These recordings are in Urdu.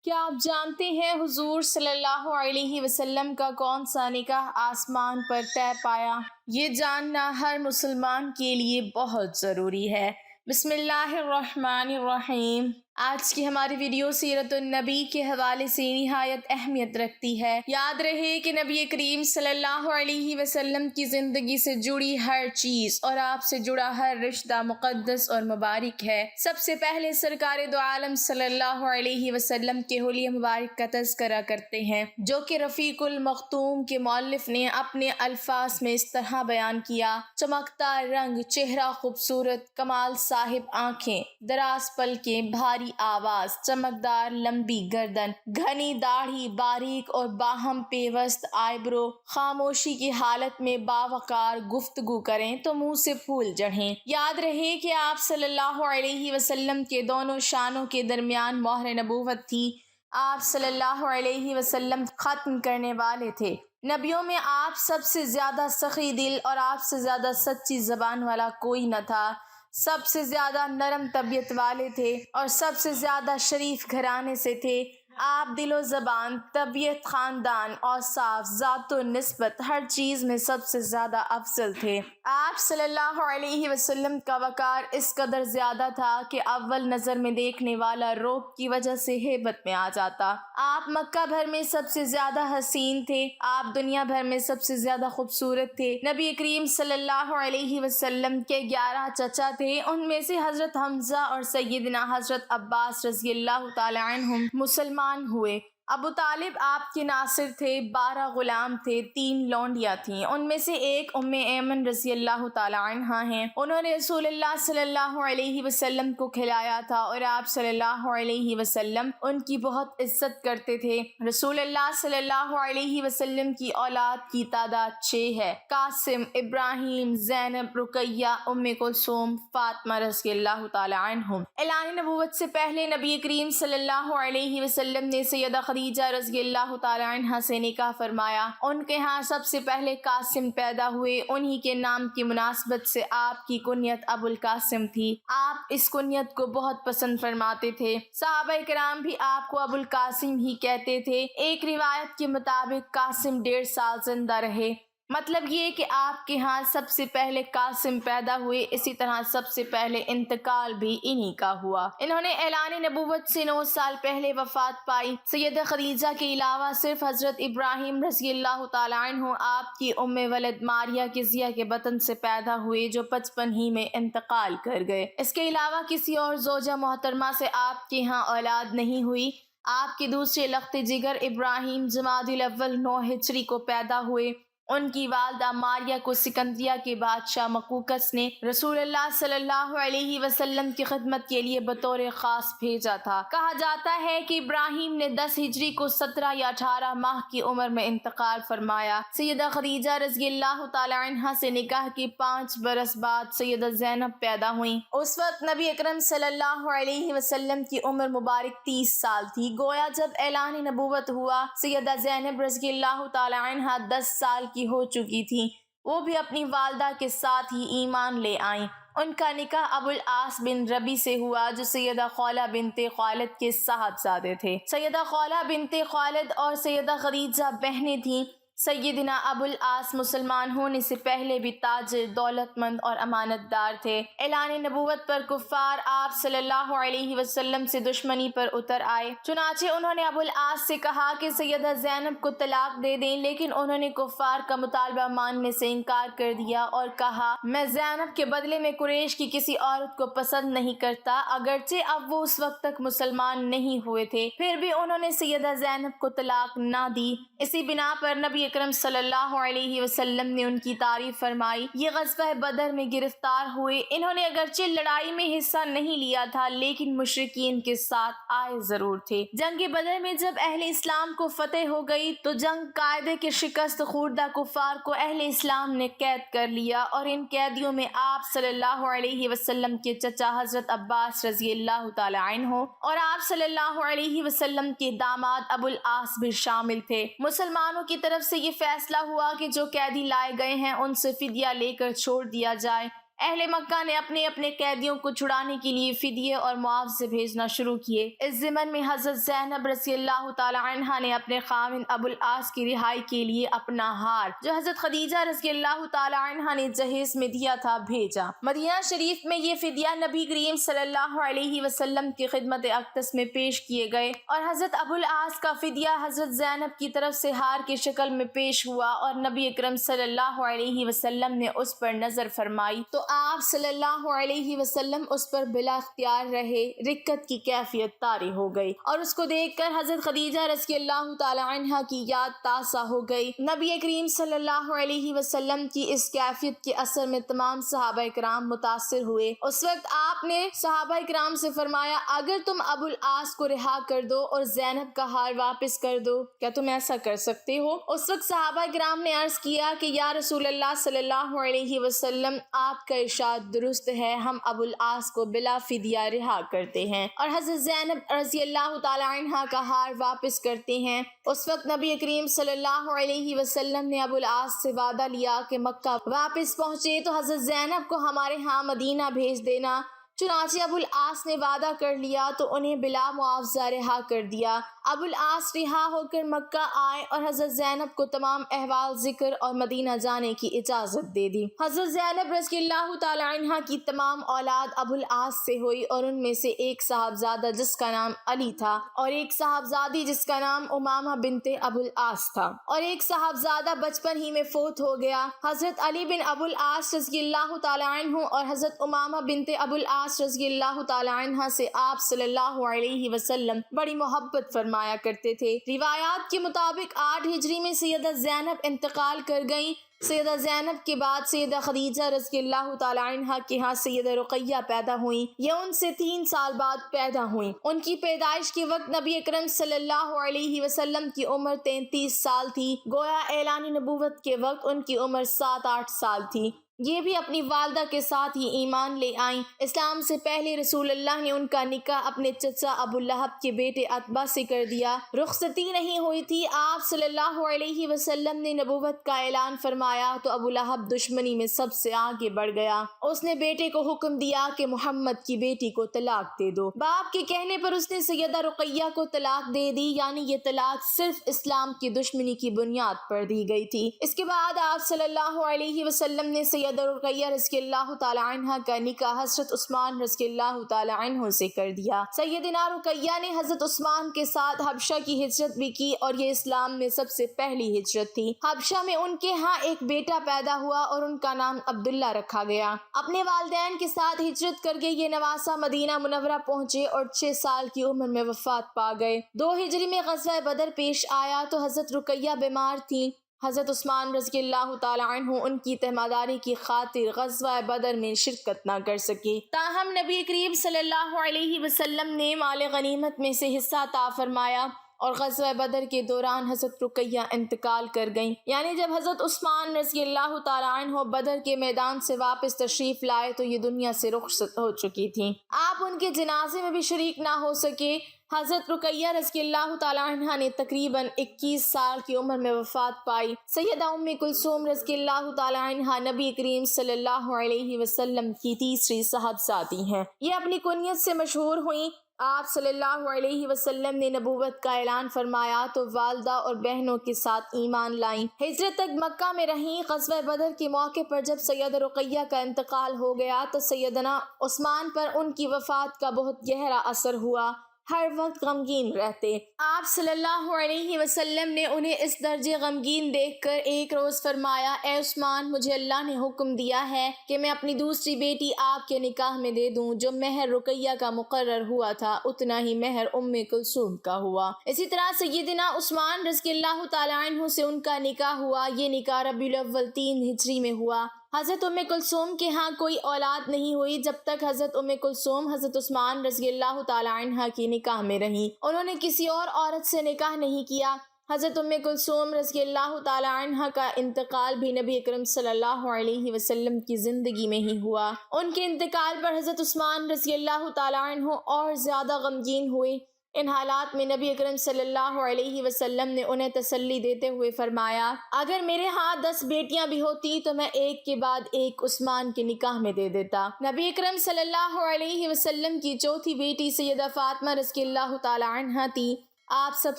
کیا آپ جانتے ہیں حضور صلی اللہ علیہ وسلم کا کون سا نکاح آسمان پر طے پایا؟ یہ جاننا ہر مسلمان کے لیے بہت ضروری ہے۔ بسم اللہ الرحمن الرحیم۔ آج کی ہماری ویڈیو سیرت النبی کے حوالے سے نہایت اہمیت رکھتی ہے۔ یاد رہے کہ نبی کریم صلی اللہ علیہ وسلم کی زندگی سے جڑی ہر چیز اور آپ سے جڑا ہر رشتہ مقدس اور مبارک ہے۔ سب سے پہلے سرکار دو عالم صلی اللہ علیہ وسلم کے حلیہ مبارک کا تذکرہ کرتے ہیں، جو کہ رفیق المختوم کے مؤلف نے اپنے الفاظ میں اس طرح بیان کیا: چمکتا رنگ، چہرہ خوبصورت، کمال صاحب آنکھیں، دراز پلکیں، بھاری آواز، چمکدار لمبی گردن، گھنی داڑھی، باریک اور باہم پیوست آئیبرو، خاموشی کی حالت میں باوقار گفتگو کریں تو منہ سے پھول جڑیں۔ یاد رہے کہ آپ صلی اللہ علیہ وسلم کے دونوں شانوں کے درمیان مہر نبوت تھی۔ آپ صلی اللہ علیہ وسلم ختم کرنے والے تھے۔ نبیوں میں آپ سب سے زیادہ سخی دل اور آپ سے زیادہ سچی زبان والا کوئی نہ تھا۔ سب سے زیادہ نرم طبیعت والے تھے اور سب سے زیادہ شریف گھرانے سے تھے۔ آپ دل و زبان، طبیعت، خاندان اور صاف ذات و نسبت ہر چیز میں سب سے زیادہ افضل تھے۔ آپ صلی اللہ علیہ وسلم کا وقار اس قدر زیادہ تھا کہ اول نظر میں دیکھنے والا رعب کی وجہ سے ہیبت میں آ جاتا۔ آپ مکہ بھر میں سب سے زیادہ حسین تھے۔ آپ دنیا بھر میں سب سے زیادہ خوبصورت تھے۔ نبی کریم صلی اللہ علیہ وسلم کے 11 چچا تھے۔ ان میں سے حضرت حمزہ اور سیدنا حضرت عباس رضی اللہ تعالی عنہم مسلمان ہوئے۔ ابو طالب آپ کے ناصر تھے۔ 12 غلام تھے، 3 لونڈیاں تھیں۔ ان میں سے ایک ام ایمن رضی اللہ تعالی عنہا ہیں۔ انہوں نے رسول اللہ صلی اللہ علیہ وسلم کو کھلایا تھا اور آپ صلی اللہ علیہ وسلم ان کی بہت عزت کرتے تھے۔ رسول اللہ صلی اللہ علیہ وسلم کی اولاد کی تعداد 6 ہے: قاسم، ابراہیم، زینب، رقیہ، ام کلثوم، فاطمہ رضی اللہ تعالی عنہم۔ اعلان نبوت سے پہلے نبی کریم صلی اللہ علیہ وسلم نے سیدہ خدیجہ رضی اللہ تعالی عنہا سے نکاح فرمایا۔ ان کے ہاں سب سے پہلے قاسم پیدا ہوئے۔ انہی کے نام کی مناسبت سے آپ کی کنیت ابو القاسم تھی۔ آپ اس کنیت کو بہت پسند فرماتے تھے۔ صحابہ کرام بھی آپ کو ابو القاسم ہی کہتے تھے۔ ایک روایت کے مطابق قاسم 1.5 سال زندہ رہے۔ مطلب یہ کہ آپ کے ہاں سب سے پہلے قاسم پیدا ہوئے، اسی طرح سب سے پہلے انتقال بھی انہی کا ہوا۔ انہوں نے اعلان نبوت سے 9 سال پہلے وفات پائی۔ سیدہ خدیجہ کے علاوہ صرف حضرت ابراہیم رضی اللہ تعالی عنہ آپ کی ام ولد ماریہ کزیہ کے بطن سے پیدا ہوئے، جو 55 ہی میں انتقال کر گئے۔ اس کے علاوہ کسی اور زوجہ محترمہ سے آپ کے ہاں اولاد نہیں ہوئی۔ آپ کے دوسرے لخت جگر ابراہیم جمادی الاول 9 ہجری کو پیدا ہوئے۔ ان کی والدہ ماریہ کو سکندریہ کے بادشاہ مقوقس نے رسول اللہ صلی اللہ علیہ وسلم کی خدمت کے لیے بطور خاص بھیجا تھا۔ کہا جاتا ہے کہ ابراہیم نے 10 ہجری کو 17 یا 18 ماہ کی عمر میں انتقال فرمایا۔ سیدہ خدیجہ رضی اللہ تعالی عنہا سے نکاح کے 5 برس بعد سیدہ زینب پیدا ہوئیں۔ اس وقت نبی اکرم صلی اللہ علیہ وسلم کی عمر مبارک 30 سال تھی۔ گویا جب اعلان نبوت ہوا، سیدہ زینب رضی اللہ تعالی عنہا 10 سال کی ہو چکی تھی۔ وہ بھی اپنی والدہ کے ساتھ ہی ایمان لے آئیں۔ ان کا نکاح ابو العاص بن ربی سے ہوا، جو سیدہ خولہ بنت خالد کے صاحبزادے تھے۔ سیدہ خولہ بنت خالد اور سیدہ خدیجہ بہنیں تھیں۔ سیدنا ابو العاص مسلمان ہونے سے پہلے بھی تاجر، دولت مند اور امانت دار تھے۔ اعلان نبوت پر کفار آپ صلی اللہ علیہ وسلم سے دشمنی پر اتر آئے۔ چنانچہ انہوں نے ابو العاص سے کہا کہ سیدہ زینب کو طلاق دے دیں، لیکن انہوں نے کفار کا مطالبہ ماننے سے انکار کر دیا اور کہا، میں زینب کے بدلے میں قریش کی کسی عورت کو پسند نہیں کرتا۔ اگرچہ اب وہ اس وقت تک مسلمان نہیں ہوئے تھے، پھر بھی انہوں نے سیدہ زینب کو طلاق نہ دی۔ اسی بنا پر نبی اکرم صلی اللہ علیہ وسلم نے ان کی تعریف فرمائی۔ یہ غزوہ بدر میں گرفتار ہوئے۔ انہوں نے اگرچہ لڑائی میں حصہ نہیں لیا تھا، لیکن مشرکین کے ساتھ آئے ضرور تھے۔ جنگ بدر میں جب اہل اسلام کو فتح ہو گئی تو جنگ قاعدے کے شکست خوردہ کفار کو اہل اسلام نے قید کر لیا، اور ان قیدیوں میں آپ صلی اللہ علیہ وسلم کے چچا حضرت عباس رضی اللہ تعالی عنہ اور آپ صلی اللہ علیہ وسلم کے داماد ابو العاص بھی شامل تھے۔ مسلمانوں کی طرف سے یہ فیصلہ ہوا کہ جو قیدی لائے گئے ہیں ان سے فدیہ لے کر چھوڑ دیا جائے۔ اہل مکہ نے اپنے اپنے قیدیوں کو چھڑانے کے لیے فدیے اور معاوضے بھیجنا شروع کیے۔ اس ضمن میں حضرت زینب رضی اللہ تعالی عنہا نے اپنے خاوند ابو العاص کی رہائی کے لیے اپنا ہار جو حضرت خدیجہ رضی اللہ تعالی عنہا نے جہیز میں دیا تھا بھیجا۔ مدینہ شریف میں یہ فدیہ نبی کریم صلی اللہ علیہ وسلم کی خدمت اقدس میں پیش کیے گئے اور حضرت ابو العاص کا فدیہ حضرت زینب کی طرف سے ہار کی شکل میں پیش ہوا اور نبی اکرم صلی اللہ علیہ وسلم نے اس پر نظر فرمائی تو آپ صلی اللہ علیہ وسلم اس پر بلا اختیار رہے۔ رکت کی کیفیت طاری ہو گئی اور اس کو دیکھ کر حضرت خدیجہ رضی اللہ تعالی عنہا کی یاد تازہ ہو گئی۔ نبی کریم صلی اللہ علیہ وسلم کی اس کیفیت کے اثر میں تمام صحابہ کرام متاثر ہوئے۔ اس وقت آپ نے صحابہ کرام سے فرمایا اگر تم ابو العاص کو رہا کر دو اور زینب کا ہار واپس کر دو کیا تم ایسا کر سکتے ہو؟ اس وقت صحابہ کرام نے عرض کیا کہ یا رسول اللہ صلی اللہ علیہ وسلم آپ کا ارشاد درست ہے، ہم ابو العاص کو بلا فدیہ رہا کرتے ہیں اور حضرت زینب رضی اللہ تعالی عنہا کا ہار واپس کرتے ہیں۔ اس وقت نبی کریم صلی اللہ علیہ وسلم نے ابو العاص سے وعدہ لیا کہ مکہ واپس پہنچے تو حضرت زینب کو ہمارے ہاں مدینہ بھیج دینا۔ چنانچہ ابو العاص نے وعدہ کر لیا تو انہیں بلا معاوضہ رہا کر دیا۔ ابو العاص رہا ہو کر مکہ آئے اور حضرت زینب کو تمام احوال ذکر اور مدینہ جانے کی اجازت دے دی۔ حضرت زینب رضی اللہ تعالی عنہا کی تمام اولاد ابو العاص سے ہوئی اور ان میں سے ایک صاحبزادہ جس کا نام علی تھا اور ایک صاحبزادی جس کا نام امامہ بنت ابو العاص تھا اور ایک صاحبزادہ بچپن ہی میں فوت ہو گیا۔ حضرت علی بن ابو العاص رضی اللہ تعالی عنہ اور حضرت امامہ بنت ابو العاص رضی اللہ تعالی عنہا سے آپ صلی اللہ علیہ وسلم بڑی محبت فرمایا کرتے تھے۔ روایات کے مطابق 8 ہجری میں سیدہ زینب انتقال کر گئیں۔ سیدہ زینب کے بعد سیدہ خدیجہ رضی اللہ تعالی عنہا کے ہاں سیدہ رقیہ پیدا ہوئیں۔ یہ ان سے 3 سال بعد پیدا ہوئیں۔ ان کی پیدائش کے وقت نبی اکرم صلی اللہ علیہ وسلم کی عمر 33 سال تھی، گویا اعلان نبوت کے وقت ان کی عمر 7-8 سال تھی۔ یہ بھی اپنی والدہ کے ساتھ ہی ایمان لے آئیں۔ اسلام سے پہلے رسول اللہ نے ان کا نکاح اپنے چچا ابو لہب کے بیٹے عتبہ سے کر دیا۔ رخصتی نہیں ہوئی تھی، آپ صلی اللہ علیہ وسلم نے نبوت کا اعلان فرمایا تو ابو لہب دشمنی میں سب سے آگے بڑھ گیا۔ اس نے بیٹے کو حکم دیا کہ محمد کی بیٹی کو طلاق دے دو۔ باپ کے کہنے پر اس نے سیدہ رقیہ کو طلاق دے دی، یعنی یہ طلاق صرف اسلام کی دشمنی کی بنیاد پر دی گئی تھی۔ اس کے بعد آپ صلی اللہ علیہ وسلم نے سیدہ رقیہ رضی اللہ تعالی عنہا کا نکاح حضرت عثمان رضی اللہ تعالی عنہ سے کر دیا۔ سیدنا رقیہ نے حضرت عثمان کے ساتھ حبشہ کی ہجرت بھی کی اور یہ اسلام میں سب سے پہلی ہجرت تھی۔ حبشہ میں ان کے ہاں ایک بیٹا پیدا ہوا اور ان کا نام عبداللہ رکھا گیا۔ اپنے والدین کے ساتھ ہجرت کر کے یہ نواسہ مدینہ منورہ پہنچے اور 6 سال کی عمر میں وفات پا گئے۔ 2 ہجری میں غزوہ بدر پیش آیا تو حضرت رقیہ بیمار تھیں۔ حضرت عثمان رضی اللہ تعالی عنہ ان کی تہماداری کی خاطر غزوہ بدر میں شرکت نہ کر سکے، تاہم نبی کریم صلی اللہ علیہ وسلم نے مال غنیمت میں سے حصہ عطا فرمایا اور غزوہ بدر کے دوران حضرت رقیہ انتقال کر گئیں، یعنی جب حضرت عثمان رضی اللہ تعالی عنہ بدر کے میدان سے واپس تشریف لائے تو یہ دنیا سے رخصت ہو چکی تھیں۔ آپ ان کے جنازے میں بھی شریک نہ ہو سکے۔ حضرت رقیہ رضی اللہ تعالی عنہا نے تقریباً 21 سال کی عمر میں وفات پائی۔ سیدہ ام کلثوم رضی اللہ تعالی عنہا نبی کریم صلی اللہ علیہ وسلم کی تیسری صاحبزادی ہیں۔ یہ اپنی کنیت سے مشہور ہوئیں۔ آپ صلی اللہ علیہ وسلم نے نبوت کا اعلان فرمایا تو والدہ اور بہنوں کے ساتھ ایمان لائیں۔ ہجرت تک مکہ میں رہیں۔ غزوہ بدر کے موقع پر جب سیدہ رقیہ کا انتقال ہو گیا تو سیدنا عثمان پر ان کی وفات کا بہت گہرا اثر ہوا، ہر وقت غمگین رہتے۔ آپ صلی اللہ علیہ وسلم نے انہیں اس درجے غمگین دیکھ کر ایک روز فرمایا، اے عثمان، مجھے اللہ نے حکم دیا ہے کہ میں اپنی دوسری بیٹی آپ کے نکاح میں دے دوں۔ جو مہر رقیہ کا مقرر ہوا تھا اتنا ہی مہر ام کلثوم کا ہوا۔ اسی طرح سیدنا عثمان رضی اللہ تعالی عنہ سے ان کا نکاح ہوا۔ یہ نکاح ربیع الاول 3 ہجری میں ہوا۔ حضرت ام کلثوم کے ہاں کوئی اولاد نہیں ہوئی جب تک حضرت ام کلثوم حضرت عثمان رضی اللہ تعالی عنہ کی نکاح میں رہیں۔ انہوں نے کسی اور عورت سے نکاح نہیں کیا۔ حضرت ام کلثوم رضی اللہ تعالی عنہ کا انتقال بھی نبی اکرم صلی اللہ علیہ وسلم کی زندگی میں ہی ہوا۔ ان کے انتقال پر حضرت عثمان رضی اللہ تعالی عنہ اور زیادہ غمگین ہوئے۔ ان حالات میں نبی اکرم صلی اللہ علیہ وسلم نے انہیں تسلی دیتے ہوئے فرمایا، اگر میرے ہاں 10 بیٹیاں بھی ہوتی تو میں ایک کے بعد ایک عثمان کے نکاح میں دے دیتا۔ نبی اکرم صلی اللہ علیہ وسلم کی چوتھی بیٹی سیدہ فاطمہ رضی اللہ تعالی عنہا تھی۔ آپ سب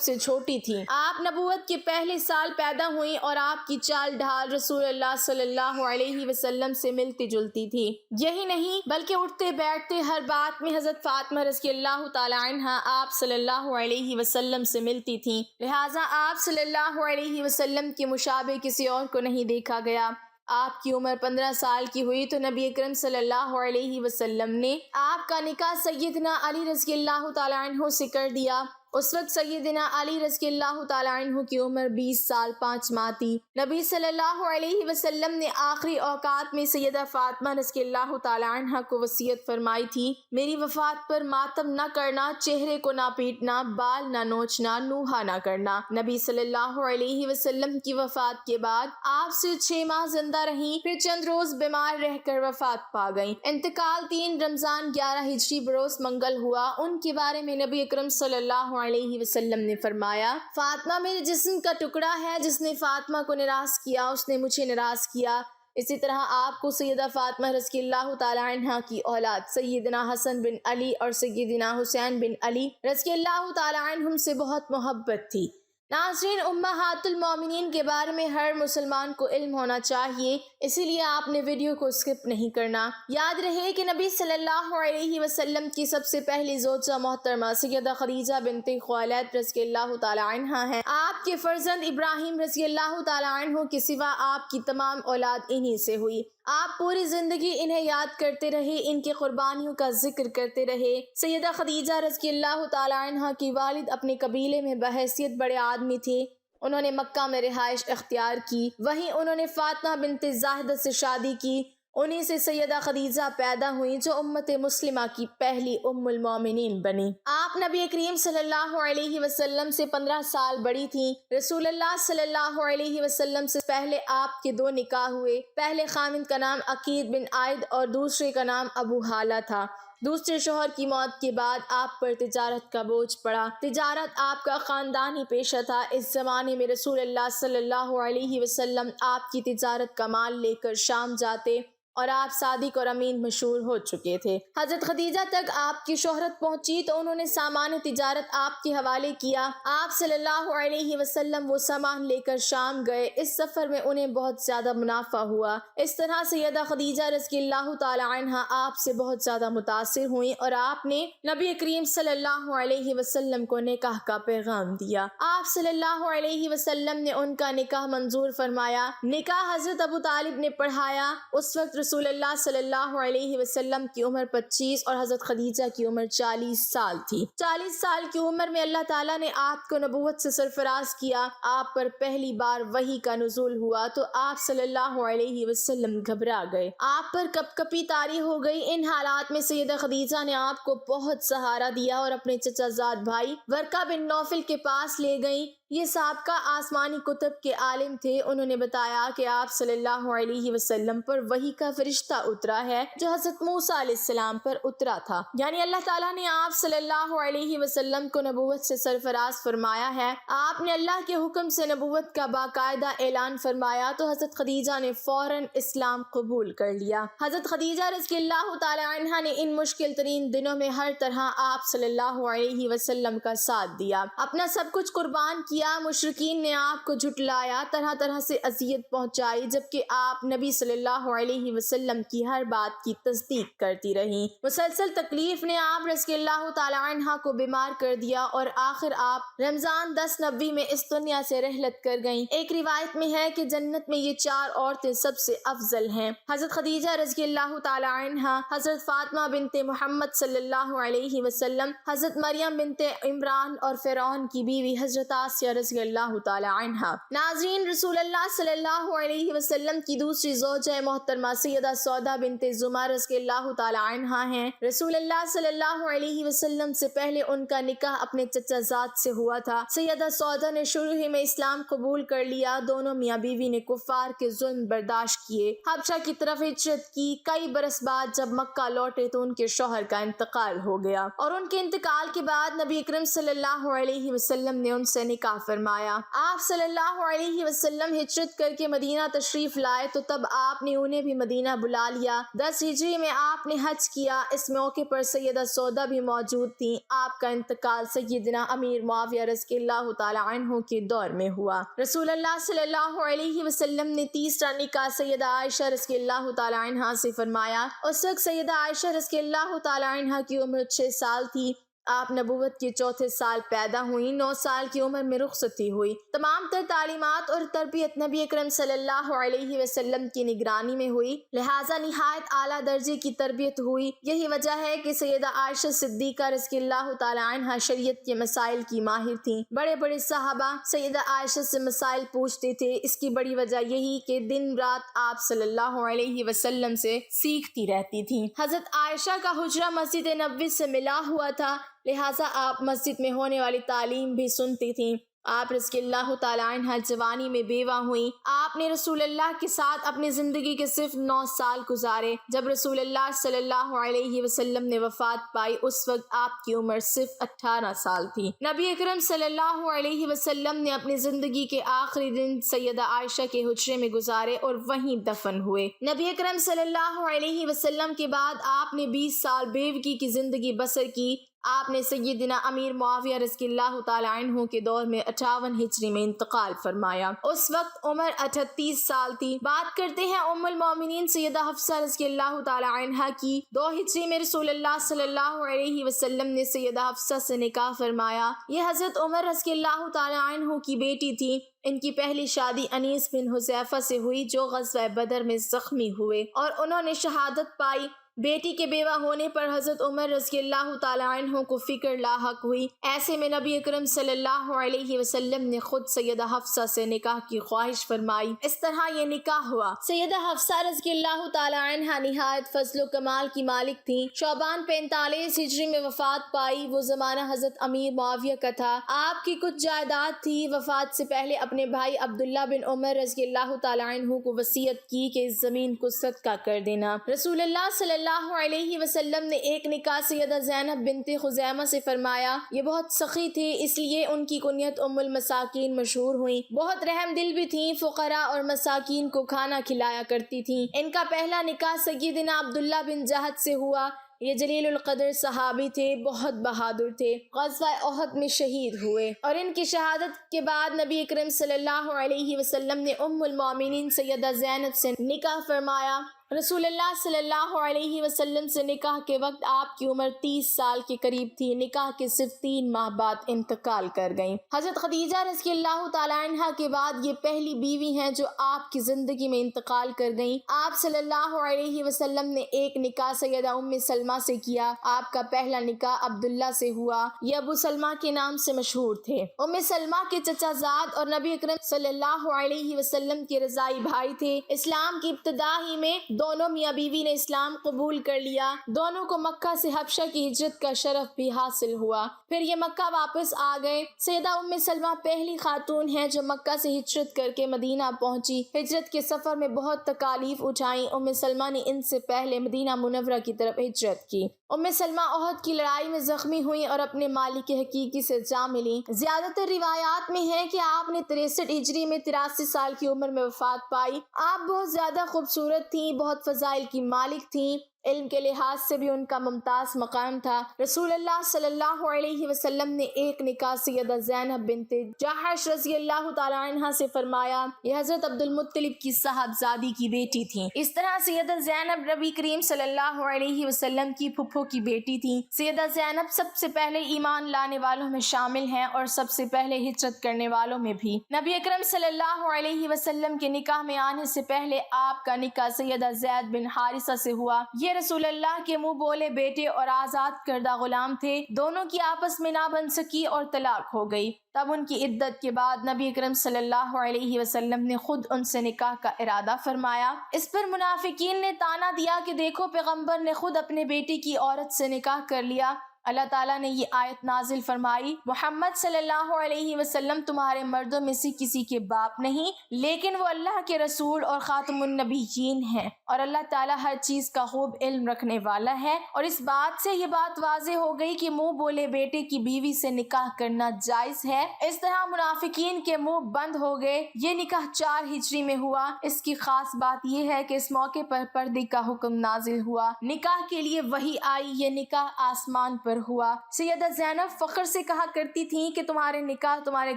سے چھوٹی تھیں۔ آپ نبوت کے پہلے سال پیدا ہوئیں اور آپ کی چال ڈھال رسول اللہ صلی اللہ علیہ وسلم سے ملتی جلتی تھی۔ یہی نہیں بلکہ اٹھتے بیٹھتے ہر بات میں حضرت فاطمہ رضی اللہ تعالی عنہا آپ صلی اللہ علیہ وسلم سے ملتی تھیں، لہٰذا آپ صلی اللہ علیہ وسلم کے مشابہ کسی اور کو نہیں دیکھا گیا۔ آپ کی عمر 15 سال کی ہوئی تو نبی اکرم صلی اللہ علیہ وسلم نے آپ کا نکاح سیدنا علی رضی اللہ تعالی عنہ سے کر دیا۔ اس وقت سیدنا علی رضی اللہ تعالی عنہ کی عمر 20 سال 5 ماہ تھی۔ نبی صلی اللہ علیہ وسلم نے آخری اوقات میں سیدہ فاطمہ رضی اللہ تعالی عنہ کو وصیت فرمائی تھی، میری وفات پر ماتم نہ کرنا، چہرے کو نہ پیٹنا، بال نہ نوچنا، نوحہ نہ کرنا۔ نبی صلی اللہ علیہ وسلم کی وفات کے بعد آپ سے 6 ماہ زندہ رہیں، پھر چند روز بیمار رہ کر وفات پا گئیں۔ انتقال 3 رمضان 11 ہجری بروز منگل ہوا۔ ان کے بارے میں نبی اکرم صلی اللہ علیہ وسلم نے فرمایا، فاطمہ میرے جسم کا ٹکڑا ہے، جس نے فاطمہ کو ناراض کیا اس نے مجھے ناراض کیا۔ اسی طرح آپ کو سیدہ فاطمہ رضی اللہ تعالی عنہا کی اولاد سیدنا حسن بن علی اور سیدنا حسین بن علی رضی اللہ تعالی عنہم سے بہت محبت تھی۔ ناظرین، امہات المومنین کے بارے میں ہر مسلمان کو علم ہونا چاہیے، اسی لیے آپ نے ویڈیو کو اسکپ نہیں کرنا۔ یاد رہے کہ نبی صلی اللہ علیہ وسلم کی سب سے پہلی زوجہ محترمہ سیدہ خدیجہ بنت خویلد رضی اللہ تعالی عنہا ہیں۔ آپ کے فرزند ابراہیم رضی اللہ تعالی عنہ کے سوا آپ کی تمام اولاد انہی سے ہوئی۔ آپ پوری زندگی انہیں یاد کرتے رہے، ان کی قربانیوں کا ذکر کرتے رہے۔ سیدہ خدیجہ رضی اللہ تعالی عنہا کی والد اپنے قبیلے میں بحیثیت بڑے آدمی تھے، انہوں نے مکہ میں رہائش اختیار کی، وہیں انہوں نے فاطمہ بنت زاہدہ سے شادی کی۔ انہی سے سیدہ خدیجہ پیدا ہوئیں جو امت مسلمہ کی پہلی ام المومنین بنی۔ آپ نبی کریم صلی اللہ علیہ وسلم سے 15 سال بڑی تھیں۔ رسول اللہ صلی اللہ علیہ وسلم سے پہلے آپ کے 2 نکاح ہوئے، پہلے خامند کا نام عقید بن عائد اور دوسرے کا نام ابو حالہ تھا۔ دوسرے شوہر کی موت کے بعد آپ پر تجارت کا بوجھ پڑا۔ تجارت آپ کا خاندانی پیشہ تھا۔ اس زمانے میں رسول اللہ صلی اللہ علیہ وسلم آپ کی تجارت کا مال لے کر شام جاتے اور آپ صادق اور امین مشہور ہو چکے تھے۔ حضرت خدیجہ تک آپ کی شہرت پہنچی تو انہوں نے سامان تجارت آپ کے حوالے کیا۔ آپ صلی اللہ علیہ وسلم وہ سامان لے کر شام گئے۔ اس سفر میں انہیں بہت زیادہ منافع ہوا۔ اس طرح سیدہ خدیجہ رضی اللہ تعالی عنہا آپ سے بہت زیادہ متاثر ہوئیں اور آپ نے نبی کریم صلی اللہ علیہ وسلم کو نکاح کا پیغام دیا۔ آپ صلی اللہ علیہ وسلم نے ان کا نکاح منظور فرمایا۔ نکاح حضرت ابو طالب نے پڑھایا۔ اس وقت رسول اللہ صلی اللہ علیہ وسلم کی عمر 25 اور حضرت خدیجہ کی عمر 40 سال تھی۔ 40 سال کی عمر میں اللہ تعالیٰ نے آپ کو نبوت سے سرفراز کیا۔ آپ پر پہلی بار وحی کا نزول ہوا تو آپ صلی اللہ علیہ وسلم گھبرا گئے، آپ پر کپ کپی طاری ہو گئی۔ ان حالات میں سیدہ خدیجہ نے آپ کو بہت سہارا دیا اور اپنے چچا زاد بھائی ورقہ بن نوفل کے پاس لے گئیں۔ یہ سابقہ آسمانی کتب کے عالم تھے۔ انہوں نے بتایا کہ آپ صلی اللہ علیہ وسلم پر وحی کا فرشتہ اترا ہے جو حضرت موسیٰ علیہ السلام پر اترا تھا، یعنی اللہ تعالیٰ نے آپ صلی اللہ علیہ وسلم کو نبوت سے سرفراز فرمایا ہے۔ آپ نے اللہ کے حکم سے نبوت کا باقاعدہ اعلان فرمایا تو حضرت خدیجہ نے فوراً اسلام قبول کر لیا۔ حضرت خدیجہ رضی اللہ تعالی عنہا نے ان مشکل ترین دنوں میں ہر طرح آپ صلی اللہ علیہ وسلم کا ساتھ دیا، اپنا سب کچھ قربان کیا۔ مشرکین نے آپ کو جھٹلایا، طرح طرح سے اذیت پہنچائی، جبکہ آپ نبی صلی اللہ علیہ وسلم کی ہر بات کی تصدیق کرتی رہیں۔ مسلسل تکلیف نے آپ رضی اللہ تعالی عنہا کو بیمار کر دیا اور آخر آپ رمضان 10 نبوی میں اس دنیا سے رحلت کر گئیں۔ ایک روایت میں ہے کہ جنت میں یہ 4 عورتیں سب سے افضل ہیں: حضرت خدیجہ رضی اللہ تعالی عنہا، حضرت فاطمہ بنت محمد صلی اللہ علیہ وسلم، حضرت مریم بنت عمران اور فرعون کی بیوی حضرت آسیہ آسیہ رضی اللہ تعالی عنہا۔ ناظرین، رسول اللہ صلی اللہ علیہ وسلم کی دوسری زوجہ محترمہ سیدہ سودا بنت زمعہ رضی اللہ تعالی عنہا ہیں۔ رسول اللہ صلی اللہ علیہ وسلم سے پہلے ان کا نکاح اپنے چچا زاد سے ہوا تھا۔ سیدہ سودا نے شروع ہی میں اسلام قبول کر لیا۔ دونوں میاں بیوی نے کفار کے ظلم برداشت کیے، حبشہ کی طرف ہجرت کی۔ کئی برس بعد جب مکہ لوٹے تو ان کے شوہر کا انتقال ہو گیا، اور ان کے انتقال کے بعد نبی اکرم صلی اللہ علیہ وسلم نے ان سے نکاح فرمایا۔ آپ صلی اللہ علیہ وسلم ہجرت کر کے مدینہ تشریف لائے تو تب آپ نے انہیں بھی مدینہ بلا لیا۔ 10 ہجری میں آپ نے حج کیا۔ اس موقع پر سیدہ سودا بھی موجود تھیں۔ آپ کا انتقال سیدنا امیر معاویہ رضی اللہ تعالی عنہ کے دور میں ہوا۔ رسول اللہ صلی اللہ علیہ وسلم نے تیسرا نکاح سیدہ عائشہ رضی اللہ تعالی عنہا سے فرمایا۔ اس وقت سیدہ عائشہ رضی اللہ تعالی عنہا کی عمر 6 سال تھی۔ آپ نبوت کے چوتھے سال پیدا ہوئیں۔ 9 سال کی عمر میں رخصتی ہوئی۔ تمام تر تعلیمات اور تربیت نبی اکرم صلی اللہ علیہ وسلم کی نگرانی میں ہوئی، لہٰذا نہایت اعلیٰ درجے کی تربیت ہوئی۔ یہی وجہ ہے کہ سیدہ عائشہ صدیقہ رضی اللہ تعالی عنہا شریعت کے مسائل کی ماہر تھیں۔ بڑے بڑے صحابہ سیدہ عائشہ سے مسائل پوچھتے تھے۔ اس کی بڑی وجہ یہی کہ دن رات آپ صلی اللہ علیہ وسلم سے سیکھتی رہتی تھیں۔ حضرت عائشہ کا حجرہ مسجد نبوی سے ملا ہوا تھا، لہٰذا آپ مسجد میں ہونے والی تعلیم بھی سنتی تھیں۔ آپ رضی اللہ تعالی عنہ جوانی میں بیوہ ہوئیں۔ آپ نے رسول اللہ کے ساتھ اپنی زندگی کے صرف 9 سال گزارے۔ جب رسول اللہ صلی اللہ علیہ وسلم نے وفات پائی اس وقت آپ کی عمر صرف 18 سال تھی۔ نبی اکرم صلی اللہ علیہ وسلم نے اپنی زندگی کے آخری دن سیدہ عائشہ کے حجرے میں گزارے اور وہیں دفن ہوئے۔ نبی اکرم صلی اللہ علیہ وسلم کے بعد آپ نے 20 سال بیوگی کی زندگی بسر کی۔ آپ نے سیدنا امیر معاویہ رضی اللہ تعالی عنہ کے دور میں 58 ہجری میں انتقال فرمایا۔ اس وقت عمر 38 سال تھی۔ بات کرتے ہیں ام المومنین سیدہ حفصہ رضی اللہ تعالی عنہا کی۔ 2 ہجری میں رسول اللہ صلی اللہ علیہ وسلم نے سیدہ حفصہ سے نکاح فرمایا۔ یہ حضرت عمر رضی اللہ تعالی عنہ کی بیٹی تھی۔ ان کی پہلی شادی انیس بن حذیفہ سے ہوئی جو غزوہ بدر میں زخمی ہوئے اور انہوں نے شہادت پائی۔ بیٹی کے بیوہ ہونے پر حضرت عمر رضی اللہ تعالی عنہ کو فکر لاحق ہوئی۔ ایسے میں نبی اکرم صلی اللہ علیہ وسلم نے خود سیدہ حفصہ سے نکاح کی خواہش فرمائی۔ اس طرح یہ نکاح ہوا۔ سیدہ حفصہ رضی اللہ تعالی عنہ نہایت فضل و کمال کی مالک تھیں۔ شعبان 45 ہجری میں وفات پائی۔ وہ زمانہ حضرت امیر معاویہ کا تھا۔ آپ کی کچھ جائیداد تھی۔ وفات سے پہلے اپنے بھائی عبداللہ بن عمر رضی اللہ تعالی عنہ کو وصیت کی کہ اس زمین کو صدقہ کر دینا۔ رسول اللہ صلی اللہ علیہ وسلم نے ایک نکاح سیدہ زینب بنت خزیمہ سے فرمایا۔ یہ بہت سخی تھی، اس لیے ان کی کنیت ام المساکین مشہور ہوئی۔ بہت رحم دل بھی تھیں، فقراء اور مساکین کو کھانا کھلایا کرتی تھیں۔ ان کا پہلا نکاح سیدنا عبداللہ بن جہد سے ہوا۔ یہ جلیل القدر صحابی تھے، بہت بہادر تھے، غزوہ احد میں شہید ہوئے، اور ان کی شہادت کے بعد نبی اکرم صلی اللہ علیہ وسلم نے ام المومنین سیدہ زینب سے نکاح فرمایا۔ رسول اللہ صلی اللہ علیہ وسلم سے نکاح کے وقت آپ کی عمر 30 سال کے قریب تھی۔ نکاح کے صرف 3 ماہ بعد انتقال کر گئیں۔ حضرت خدیجہ رضی اللہ تعالی عنہا کے بعد یہ پہلی بیوی ہیں جو آپ کی زندگی میں انتقال کر گئیں۔ آپ صلی اللہ علیہ وسلم نے ایک نکاح سیدہ ام سلمہ سے کیا۔ آپ کا پہلا نکاح عبداللہ سے ہوا۔ یہ ابو سلمہ کے نام سے مشہور تھے۔ ام سلمہ کے چچا زاد اور نبی اکرم صلی اللہ علیہ وسلم کے رضائی بھائی تھے۔ اسلام کی ابتدا ہی میں دونوں میاں بیوی نے اسلام قبول کر لیا۔ دونوں کو مکہ سے حبشہ کی ہجرت کا شرف بھی حاصل ہوا۔ پھر یہ مکہ واپس آ گئے۔ سیدہ ام سلمہ پہلی خاتون ہیں جو مکہ سے ہجرت کر کے مدینہ پہنچی۔ ہجرت کے سفر میں بہت تکالیف اٹھائیں۔ ام سلمہ نے ان سے پہلے مدینہ منورہ کی طرف ہجرت کی۔ ام سلمہ احد کی لڑائی میں زخمی ہوئیں اور اپنے مالک حقیقی سے جا ملیں۔ زیادہ تر روایات میں ہے کہ آپ نے 63 ہجری میں 83 سال کی عمر میں وفات پائی۔ آپ بہت زیادہ خوبصورت تھیں، بہت فضائل کی مالک تھیں۔ علم کے لحاظ سے بھی ان کا ممتاز مقام تھا۔ رسول اللہ صلی اللہ علیہ وسلم نے ایک نکاح سیدہ زینب بنت جحش رضی اللہ تعالی عنہا سے فرمایا۔ یہ حضرت عبد المطلب کی صاحبزادی کی بیٹی تھیں۔ اس طرح سیدہ زینب نبی کریم صلی اللہ علیہ وسلم کی پھپھو کی بیٹی تھیں۔ سیدہ زینب سب سے پہلے ایمان لانے والوں میں شامل ہیں اور سب سے پہلے ہجرت کرنے والوں میں بھی۔ نبی اکرم صلی اللہ علیہ وسلم کے نکاح میں آنے سے پہلے آپ کا نکاح سیدہ زید بن حارثہ سے ہوا۔ یہ رسول اللہ کے منہ بولے بیٹے اور آزاد کردہ غلام تھے، دونوں کی آپس میں نہ بن سکی اور طلاق ہو گئی۔ تب ان کی عدت کے بعد نبی اکرم صلی اللہ علیہ وسلم نے خود ان سے نکاح کا ارادہ فرمایا۔ اس پر منافقین نے طعنہ دیا کہ دیکھو پیغمبر نے خود اپنے بیٹے کی عورت سے نکاح کر لیا۔ اللہ تعالیٰ نے یہ آیت نازل فرمائی، محمد صلی اللہ علیہ وسلم تمہارے مردوں میں سے کسی کے باپ نہیں، لیکن وہ اللہ کے رسول اور خاتم النبیین ہیں، اور اللہ تعالیٰ ہر چیز کا خوب علم رکھنے والا ہے۔ اور اس بات سے یہ بات واضح ہو گئی کہ منہ بولے بیٹے کی بیوی سے نکاح کرنا جائز ہے۔ اس طرح منافقین کے منہ بند ہو گئے۔ یہ نکاح 4 ہجری میں ہوا۔ اس کی خاص بات یہ ہے کہ اس موقع پر پردے کا حکم نازل ہوا، نکاح کے لیے وحی آئی۔ یہ نکاح آسمان پر ہوا۔ سیدہ زینب فخر سے کہا کرتی تھیں کہ تمہارے نکاح تمہارے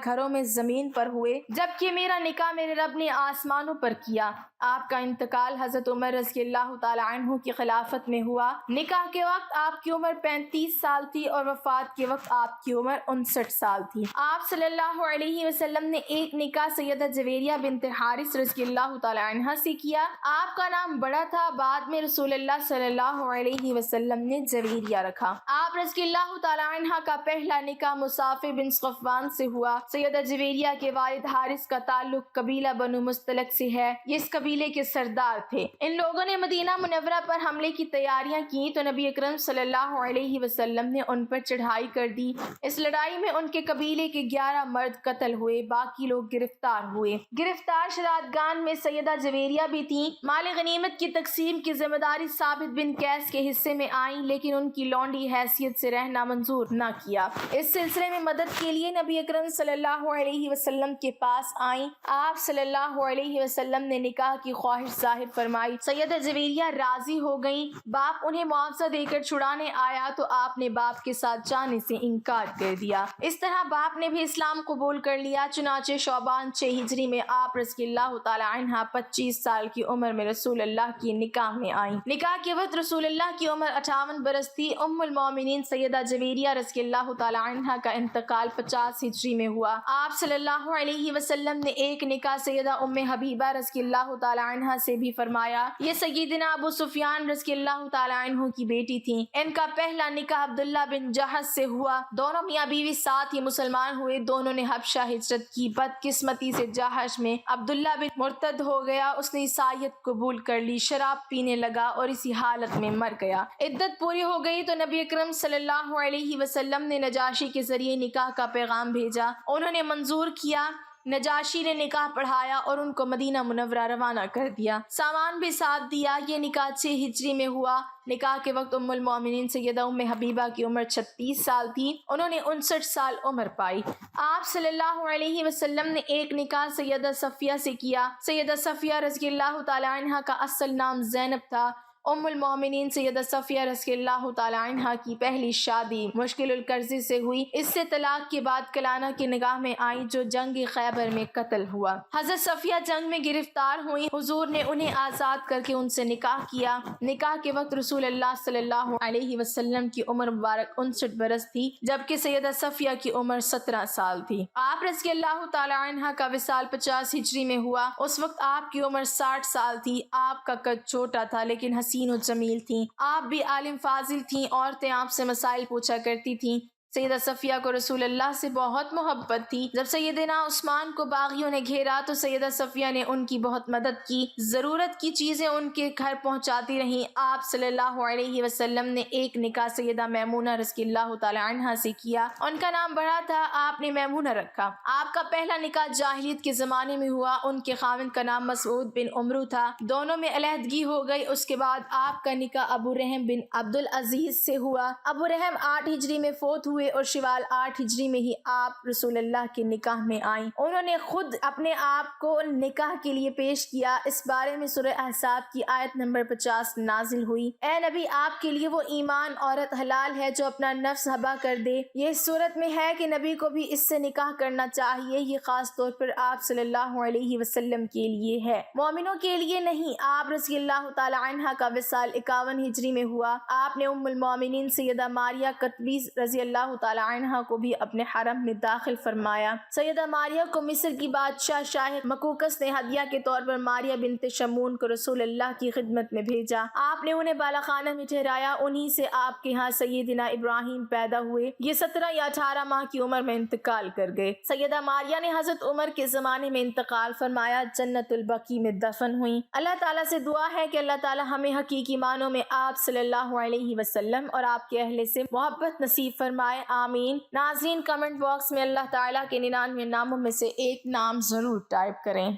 گھروں میں زمین پر ہوئے، جبکہ میرا نکاح میرے رب نے آسمانوں پر کیا۔ آپ کا انتقال حضرت عمر رضی اللہ تعالی عنہ کی خلافت میں ہوا۔ نکاح کے وقت آپ کی عمر 35 سال تھی اور وفات کے وقت آپ کی عمر 59 سال تھی۔ آپ صلی اللہ علیہ وسلم نے ایک نکاح سیدہ جویریہ بنت حارث رضی اللہ تعالی عنہ سے کیا۔ آپ کا نام بڑا تھا، بعد میں رسول اللہ صلی اللہ علیہ وسلم نے جویریہ رکھا۔ آپ رضی اللہ تعالی عنہ کا پہلا نکاح مصافح بن صفوان سے ہوا۔ سیدہ جویریہ کے والد حارث کا تعلق قبیلہ بنو مستلق سے ہے، یہ اس قبیلے کے سردار تھے۔ ان لوگوں نے مدینہ منورہ پر حملے کی تیاریاں کی تو نبی اکرم صلی اللہ علیہ وسلم نے ان پر چڑھائی کر دی۔ اس لڑائی میں ان کے قبیلے کے 11 مرد قتل ہوئے، باقی لوگ گرفتار ہوئے۔ گرفتار شہادگان میں سیدہ جویریہ بھی تھیں۔ مال غنیمت کی تقسیم کی ذمہ داری ثابت بن قیس کے حصے میں آئیں، لیکن ان کی لونڈی حیثیت سے رہنا منظور نہ کیا۔ اس سلسلے میں مدد کے لیے نبی اکرم صلی اللہ علیہ وسلم کے پاس آئیں۔ آپ صلی اللہ علیہ وسلم نے نکاح کی خواہش ظاہر فرمائی۔ سیدہ جویریہ راضی ہو گئیں۔ باپ انہیں معاوضہ دے کر چھڑانے آیا تو آپ نے باپ کے ساتھ جانے سے انکار کر دیا۔ اس طرح باپ نے بھی اسلام قبول کر لیا۔ چنانچہ شعبان 6 ہجری میں آپ رضی اللہ تعالی عنہ 25 سال کی عمر میں رسول اللہ کی نکاح میں آئیں۔ نکاح کے وقت رسول اللہ کی عمر 58 برس تھی۔ ام المومنین سیدہ جویریہ رضی اللہ تعالی عنہ کا انتقال 50 ہجری میں ہوا۔ آپ صلی اللہ علیہ وسلم نے ایک نکاح سیدہ ام حبیبہ رضی اللہ تعالی عنہ سے بھی فرمایا۔ یہ سیدنا ابو سفیان رضی اللہ تعالی عنہ کی بیٹی تھیں۔ ان کا پہلا نکاح عبداللہ بن جہش سے ہوا۔ دونوں میاں بیوی ساتھ ہی مسلمان ہوئے۔ دونوں نے حبشہ ہجرت کی۔ بدقسمتی سے جہش میں عبداللہ بن مرتد ہو گیا۔ اس نے عیسائیت قبول کر لی، شراب پینے لگا اور اسی حالت میں مر گیا۔ عدت پوری ہو گئی تو نبی اکرم صلی اللہ علیہ وسلم نے نجاشی کے ذریعے نکاح کا پیغام بھیجا۔ انہوں نے منظور کیا۔ نجاشی نے نکاح پڑھایا اور ان کو مدینہ منورہ روانہ کر دیا۔ سامان بھی ساتھ دیا۔ یہ نکاح 6 ہجری میں ہوا۔ نکاح کے وقت ام المومنین سیدہ ام حبیبہ کی عمر 36 سال تھی۔ انہوں نے 59 سال عمر پائی۔ آپ صلی اللہ علیہ وسلم نے ایک نکاح سیدہ صفیہ سے کیا۔ سیدہ صفیہ رضی اللہ تعالی عنہ کا اصل نام زینب تھا۔ ام المومنین سیدہ صفیہ رضی اللہ تعالی عنہ کی پہلی شادی مشکل القرضی سے ہوئی۔ اس سے طلاق کے بعد کلانہ کی نگاہ میں آئی جو جنگ خیبر میں قتل ہوا۔ حضرت صفیہ جنگ میں گرفتار ہوئی۔ حضور نے انہیں آزاد کر کے ان سے نکاح کیا۔ نکاح کے وقت رسول اللہ صلی اللہ علیہ وسلم کی عمر مبارک 59 برس تھی، جبکہ سیدہ صفیہ کی عمر 17 سال تھی۔ آپ رضی اللہ تعالی عنہ کا وصال 50 ہجری میں ہوا۔ اس وقت آپ کی عمر 60 سال تھی۔ آپ کا قد چھوٹا تھا لیکن حسین و جمیل تھیں۔ آپ بھی عالم فاضل تھیں۔ عورتیں آپ سے مسائل پوچھا کرتی تھیں۔ سیدہ صفیہ کو رسول اللہ سے بہت محبت تھی۔ جب سیدنا عثمان کو باغیوں نے گھیرا تو سیدہ صفیہ نے ان کی بہت مدد کی، ضرورت کی چیزیں ان کے گھر پہنچاتی رہیں۔ آپ صلی اللہ علیہ وسلم نے ایک نکاح سیدہ میمونہ رضی اللہ تعالی عنہا سے کیا۔ ان کا نام بڑا تھا، آپ نے میمونہ رکھا۔ آپ کا پہلا نکاح جاہلیت کے زمانے میں ہوا۔ ان کے خاوند کا نام مسعود بن عمرو تھا۔ دونوں میں علیحدگی ہو گئی۔ اس کے بعد آپ کا نکاح ابو رحم بن عبد العزیز سے ہوا۔ ابو رحم 8 ہجری میں فوت ہوئے اور شوال 8 ہجری میں ہی آپ رسول اللہ کے نکاح میں آئیں۔ انہوں نے خود اپنے آپ کو نکاح کے لیے پیش کیا۔ اس بارے میں سورہ احزاب کی آیت نمبر 50 نازل ہوئی۔ اے نبی، آپ کے لیے وہ ایمان عورت حلال ہے جو اپنا نفس ہبا کر دے۔ یہ اس صورت میں ہے کہ نبی کو بھی اس سے نکاح کرنا چاہیے۔ یہ خاص طور پر آپ صلی اللہ علیہ وسلم کے لیے ہے، مومنوں کے لیے نہیں۔ آپ رضی اللہ تعالی عنہ کا وصال 51 ہجری میں ہوا۔ آپ نے ام المومنین سیدہ ماریہ قطبی رضی اللہ اللہ تعالی عنہ کو بھی اپنے حرم میں داخل فرمایا۔ سیدہ ماریہ کو مصر کی بادشاہ شاہ مکوکس نے ہدیہ کے طور پر ماریہ بنت شمون کو رسول اللہ کی خدمت میں بھیجا۔ آپ نے انہیں بالا خانہ میں ٹھہرایا۔ انہی سے آپ کے ہاں سیدنا ابراہیم پیدا ہوئے۔ یہ 17 یا 18 ماہ کی عمر میں انتقال کر گئے۔ سیدہ ماریہ نے حضرت عمر کے زمانے میں انتقال فرمایا، جنت البقیع میں دفن ہوئیں۔ اللہ تعالیٰ سے دعا ہے کہ اللہ تعالیٰ ہمیں حقیقی معنوں میں آپ صلی اللہ علیہ وسلم اور آپ کے اہل سے محبت نصیب فرمائے، آمین۔ ناظرین، کمنٹ باکس میں اللہ تعالیٰ کے 99 ناموں میں سے ایک نام ضرور ٹائپ کریں۔